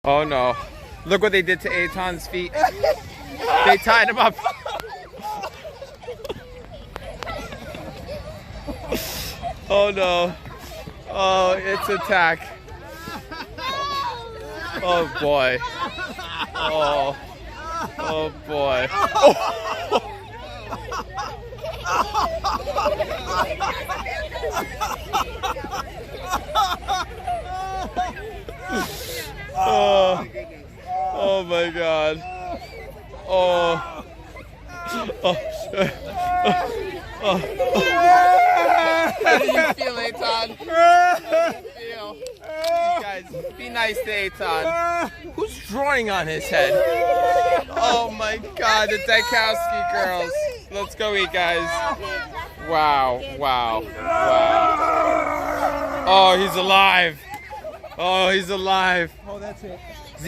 Oh no. Look what they did to Aytan's feet. They tied him up. Oh no. Oh, it's attack. Oh boy. Oh. Oh boy. Oh. Oh my God. Oh. Oh. Oh. How do you feel, Aytan? How do you feel? You guys, be nice to Aytan. Who's drawing on his head? Oh my God, the Dykowski girls. Let's go eat, guys. Wow, wow, wow. Oh, he's alive. Oh, he's alive. Oh, that's it.